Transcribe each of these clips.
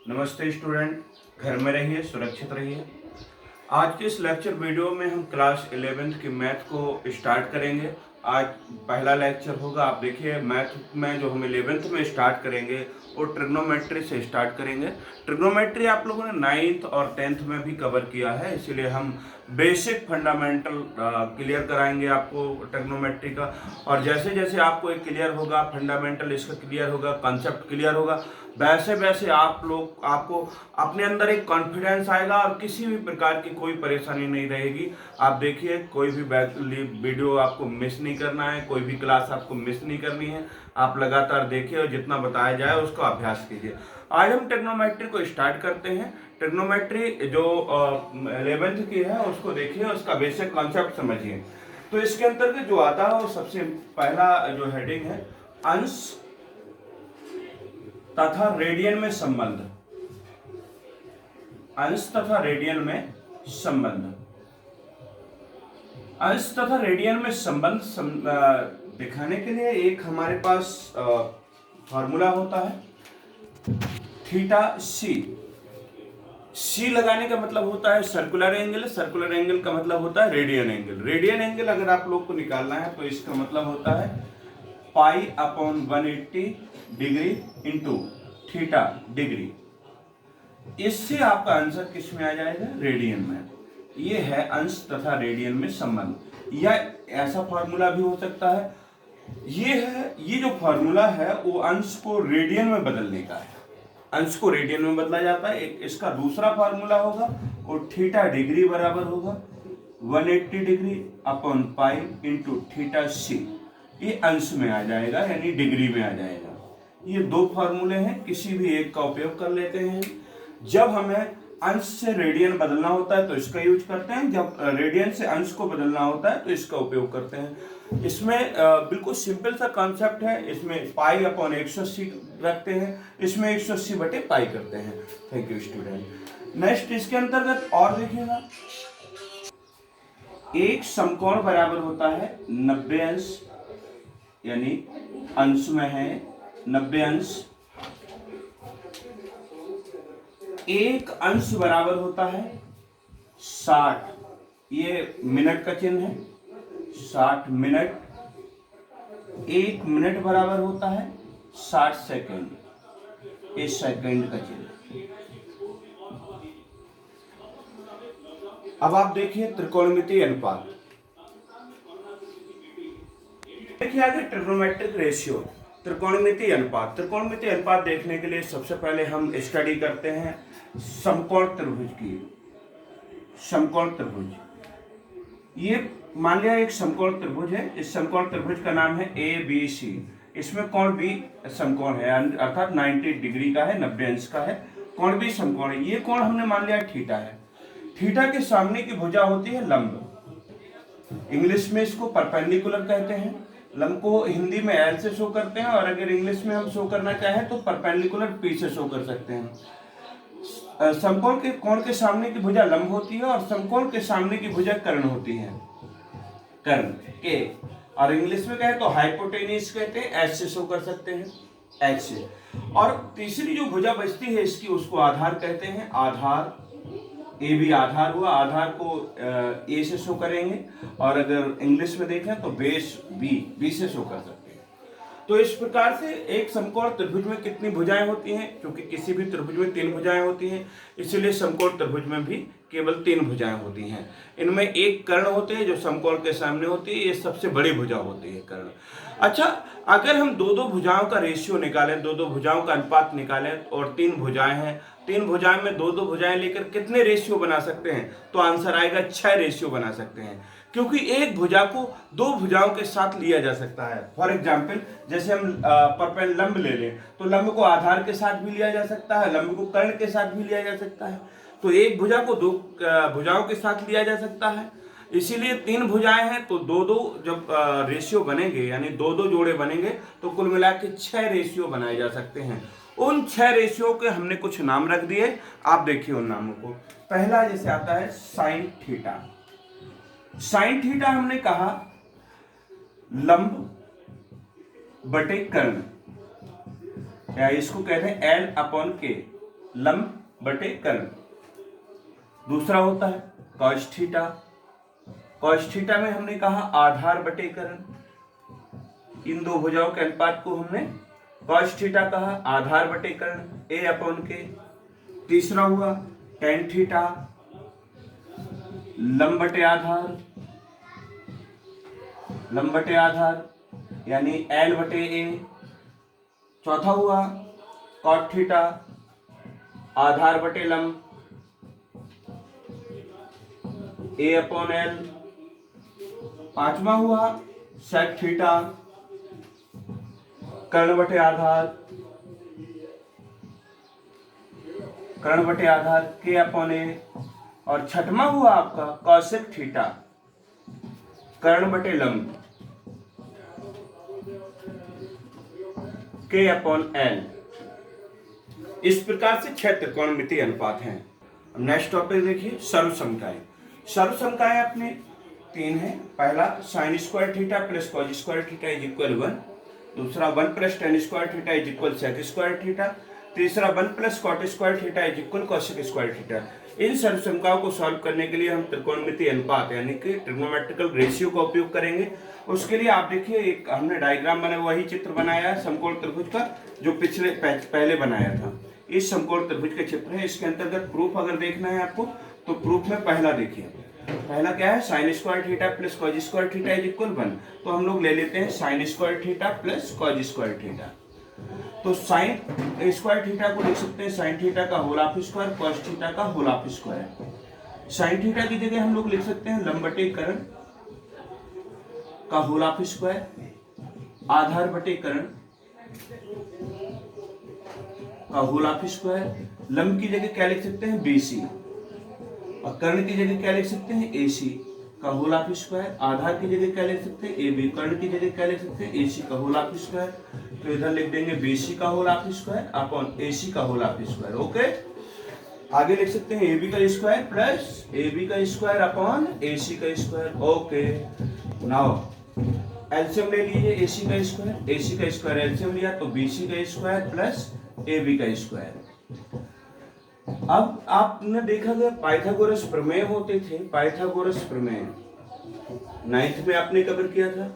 नमस्ते स्टूडेंट, घर में रहिए, सुरक्षित रहिए। आज के इस लेक्चर वीडियो में हम क्लास 11th की मैथ को स्टार्ट करेंगे। आज पहला लेक्चर होगा। आप देखिए, मैथ में जो हम 11th में स्टार्ट करेंगे वो ट्रिग्नोमेट्री से स्टार्ट करेंगे। ट्रिग्नोमेट्री आप लोगों ने 9th और 10th में भी कवर किया है, इसीलिए हम बेसिक फंडामेंटल क्लियर कराएंगे आपको ट्रिग्नोमेट्री का। और जैसे जैसे आपको एक क्लियर होगा, फंडामेंटल इसका क्लियर होगा, कॉन्सेप्ट क्लियर होगा, वैसे वैसे आपको अपने अंदर एक कॉन्फिडेंस आएगा और किसी भी प्रकार की कोई परेशानी नहीं रहेगी। आप देखिए, कोई भी वीडियो आपको मिस नहीं करना है, कोई भी क्लास आपको मिस नहीं करनी है। आप लगातार देखिए और जितना बताया जाए उसका अभ्यास कीजिए। आज हम ट्रिग्नोमेट्री को स्टार्ट करते हैं। ट्रिग्नोमेट्री जो 11th की है उसको देखिए, उसका बेसिक कॉन्सेप्ट समझिए। तो इसके अंतर्गत जो आता है वो सबसे पहला जो हेडिंग है, अंश तथा रेडियन में संबंध। अंश तथा रेडियन में संबंध। अंश तथा रेडियन में संबंध दिखाने के लिए एक हमारे पास फॉर्मूला होता है, थीटा सी। सी लगाने का मतलब होता है सर्कुलर एंगल, सर्कुलर एंगल का मतलब होता है रेडियन एंगल। रेडियन एंगल अगर आप लोग को निकालना है तो इसका मतलब होता है pi upon 180 degree into theta degree. इससे आपका आंसर किस में आ जाएगा? रेडियन में। ये है अंश तथा रेडियन में संबंध। या ऐसा फॉर्मूला भी हो सकता है, ये जो फॉर्मूला है वो अंश को रेडियन में बदलने का है। अंश को रेडियन में बदला जाता है। एक इसका दूसरा फॉर्मूला होगा और थीटा डिग्री बराबर होगा 180 degree upon pi into theta c. ये अंश में आ जाएगा, यानी डिग्री में आ जाएगा। ये दो फॉर्मूले हैं, किसी भी एक का उपयोग कर लेते हैं। जब हमें अंश से रेडियन बदलना होता है तो इसका यूज करते हैं, जब रेडियन से अंश को बदलना होता है तो इसका उपयोग करते हैं। इसमें बिल्कुल सिंपल सा कॉन्सेप्ट है। इसमें पाई अपॉन 180 रखते हैं, इसमें 180 बटे पाई करते हैं। Thank you student. नेक्स्ट इसके अंतर्गत और देखिएगा, एक समकोण बराबर होता है 90 अंश, यानी अंश में है 90 अंश। एक अंश बराबर होता है 60, ये मिनट का चिन्ह है, 60 मिनट। एक मिनट बराबर होता है 60 सेकंड, ये सेकंड का चिन्ह। अब आप देखिए त्रिकोणमितीय अनुपात। देखिए आगे ट्रिग्नोमेट्रिक रेशियो, त्रिकोणमितीय अनुपात। त्रिकोणमितीय अनुपात देखने के लिए सबसे पहले हम स्टडी करते हैं समकोण त्रिभुज की। समकोण त्रिभुज, ये मान लिया एक समकोण त्रिभुज है। इस समकोण त्रिभुज का नाम है ए बी सी। इसमें कोण भी समकोण है, अर्थात 90 डिग्री का है, 90 अंश का है। कोण भी समकोण है। ये कोण हमने मान लिया थीटा है। थीटा के सामने की भुजा होती है लंब। इंग्लिश में इसको परपेंडिकुलर कहते हैं। लंब को हिंदी में एल से शो करते हैं, और अगर इंग्लिश में हम शो करना चाहें तो परपेंडिकुलर पी से शो कर सकते हैं। समकोण के कोण के सामने की भुजा लंब होती है और समकोण के सामने की भुजा कर्ण होती है, कर्ण के। और इंग्लिश में कहे तो हाइपोटेन्यूज कहते हैं, एच से शो कर सकते हैं, एच से। और तीसरी जो भुजा बचती है इसकी, उसको आधार कहते हैं, आधार। ए भी आधार हुआ, आधार को ए से शो करेंगे, और अगर इंग्लिश में देखें तो बेस बी से शो कर सकते हैं। तो इस प्रकार से एक समकोण त्रिभुज में कितनी भुजाएं होती हैं? क्योंकि किसी भी त्रिभुज में 3 भुजाएं होती हैं, इसलिए समकोण त्रिभुज में भी केवल 3 भुजाएं होती हैं। इनमें एक कर्ण होते हैं जो समकोण के सामने होती है, ये सबसे बड़ी भुजा होती है, कर्ण। अच्छा, अगर हम दो भुजाओं का रेशियो निकालें, दो भुजाओं का अनुपात निकालें, और 3 भुजाएं हैं, 3 भुजाएं में दो भुजाएं लेकर कितने रेशियो बना सकते हैं? तो आंसर आएगा 6 रेशियो बना सकते हैं, क्योंकि एक भुजा को 2 भुजाओं के साथ लिया जा सकता है। फॉर एग्जाम्पल, जैसे हम लंब ले लें तो लंब को आधार के साथ भी लिया जा सकता है, लंब को कर्ण के साथ भी लिया जा सकता है। तो एक भुजा को 2 भुजाओं के साथ लिया जा सकता है। इसीलिए 3 भुजाएं हैं तो 2-2 जब रेशियो बनेंगे, यानी 2-2 जोड़े बनेंगे, तो कुल मिला के 6 रेशियो बनाए जा सकते हैं। उन 6 रेशियो के हमने कुछ नाम रख दिए, आप देखिए उन नामों को। पहला जैसे आता है साइन थीटा। साइन थीटा हमने कहा लंब बटे कर्ण, या इसको कहते हैं L/K। लंब बटे कर्ण। दूसरा होता है कॉस थीटा। कॉस थीटा में हमने कहा आधार बटे कर्ण। इन दो भुजाओं के अनुपात को हमने कॉस थीटा कहा, आधार बटे कर्ण ए अपॉन के। तीसरा हुआ टेन थीटा, लंब बटे आधार, लंब बटे आधार यानी एल बटे ए। चौथा हुआ कॉट थीटा, आधार बटे लंब ए अपॉन एल। पांचवा हुआ सेक थीटा, कर्ण बटे आधार, कर्ण बटे आधार के अपॉन ए। और छठवां हुआ आपका कॉसेक थीटा, कर्ण बटे लंब के अपॉन एल। इस प्रकार से 6 त्रिकोणमितीय अनुपात हैं। नेक्स्ट टॉपिक देखिए सर्वसमताएं। सर्वसमताएं अपने 3 है। पहला sine square theta plus cos square theta is equal 1। दूसरा 1 plus tan square theta is equal sec square theta. तीसरा 1 plus cot square theta is equal cosec square theta. इन सर्वसमताओं को सॉल्व करने के लिए हम त्रिकोणमितीय अनुपात यानी कि ट्रिग्नोमेट्रिकल रेशियो का उपयोग करेंगे। उसके लिए आप देखिए एक हमने डायग्राम बना, वही चित्र बनाया है समकोण त्रिभुज का जो पहले बनाया था। इस समकोण त्रिभुज के चित्र है। इसके अंतर्गत प्रूफ अगर देखना है आपको तो प्रूफ में पहला देखिए, पहला क्या है sine square theta plus cos square theta is equal 1। तो हम लोग ले लेते हैं sine square theta plus cos square theta. तो साइन स्क्वायर थीटा को लिख सकते हैं साइन थीटा का whole half square, cos theta का whole half square. Sine theta की जगह हम लोग लिख सकते हैं लंब बटे कर्ण का होल हाफ स्क्वायर, आधार बटे कर्ण का होल हाफ स्क्वायर। लंब की जगह क्या लिख सकते हैं BC और कर्ण की जगह क्या लिख सकते हैं AC का होल हाफ स्क्वायर। आधार की जगह क्या लिख सकते हैं AB, कर्ण की जगह क्या लिख सकते हैं AC का होल हाफ स्क्वायर। तो इधर लिख देंगे BC का whole half square upon AC का होल हाफ स्क्वायर। ओके, आगे लिख सकते हैं AB का स्क्वायर प्लस AB का स्क्वायर अपॉन AC का स्क्वायर। ओके, नाउ एलसीएम ले लीजिए AC का स्क्वायर, AC का स्क्वायर एलसीएम लिया तो BC का स्क्वायर प्लस AB का स्क्वायर। अब आपने देखा गया पाइथागोरस प्रमेय होते थे। पाइथागोरस प्रमेय 9th में आपने कवर किया था।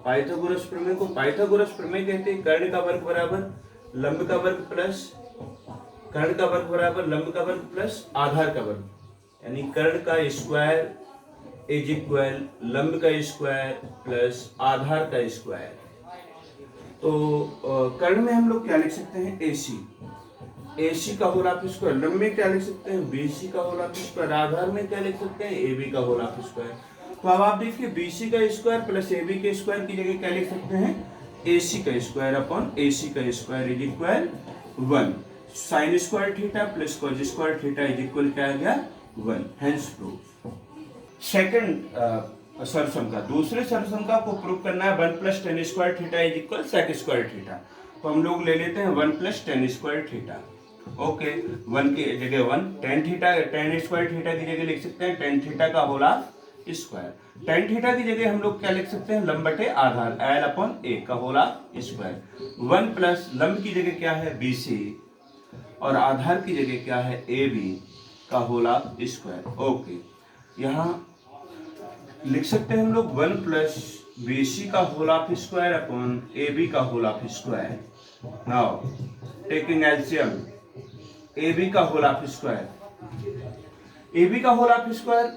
पाइथागोरस प्रमेय को पाइथागोरस प्रमेय कहते हैं कर्ण का वर्ग बराबर लंब का वर्ग प्लस कर्ण का वर्ग बराबर लंब का वर्ग प्लस आधार का वर्ग, यानी कर्ण का स्क्वायर इज इक्वल लंब का स्क्वायर प्लस आधार का स्क्वायर। तो कर्ण में हम लोग क्या लिख सकते हैं AC का होल हाफ स्क्वायर। लंब में क्या लिख सकते हैं BC का होल हाफ स्क्वायर। आधार में क्या लिख सकते हैं AB का होल हाफ स्क्वायर। तो अब आप देखिए BC का स्क्वायर प्लस AB के स्क्वायर की जगह क्या लिख सकते हैं AC का स्क्वायर अपॉन AC का square is equal 1। Sign square theta plus cos square theta is equal क्या आ गया 1। Hence proof. सेकंड सर्वसमता, दूसरे सर्वसमता को प्रूव करना है 1 plus tan square theta is equal sec square theta. तो हम लोग ले लेते हैं 1 plus tan square theta. Okay, 1 की जगह 1, टेन स्क्वायर थीटा की जगह लिख सकते हैं टेन थीटा का whole half square. Tan theta की जगह हम लोग क्या लिख सकते हैं लंब बटे आधार एल अपॉन ए का होल हाफ स्क्वायर। 1 प्लस लंब की जगह क्या है BC और आधार की जगह क्या है AB का होल हाफ स्क्वायर। ओके, यहाँ लिख सकते हैं हम लोग 1 प्लस BC का whole half square upon AB का whole half square. Now taking LCM AB का होल हाफ स्क्वायर, AB का होल हाफ स्क्वायर,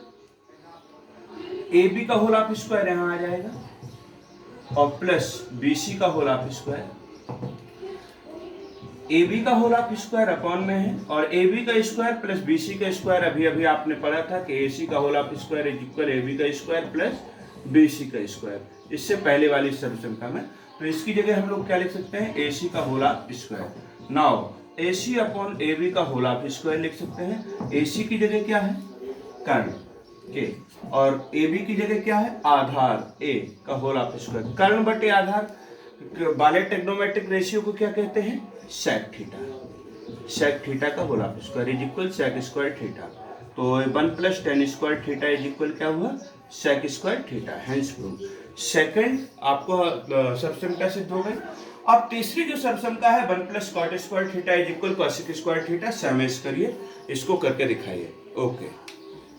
AB का होल हाफ स्क्वायर यहां आ जाएगा और प्लस BC का होल हाफ स्क्वायर। AB का होल हाफ स्क्वायर अपॉन में है और AB का स्क्वायर प्लस BC का स्क्वायर अभी अभी आपने पढ़ा था कि AC का whole half square is equal AB का स्क्वायर प्लस BC का स्क्वायर, इससे पहले वाली सर्वसमता में। तो इसकी जगह हम लोग क्या लिख सकते हैं AC का whole half square. Now AC upon AB का होल हाफ स्क्वायर लिख सकते हैं। AC की जगह क्या है कर्ण के और AB की जगह क्या है आधार A का होल हाफ स्क्वायर। कर्ण बटे आधार वाले ट्रिग्नोमेट्रिक रेशियो को क्या कहते हैं सेक थीटा। सेक थीटा का whole half square is equal sec square theta. तो 1 plus tan square theta is equal क्या हुआ sec square theta. Hence proof. Second आपको सर्वसमता सिद्ध हो गई। अब तीसरी जो सर्वसमता है 1 plus cot square theta is equal cosec square theta, समेश करिए, इसको करके दिखाइए। ओके।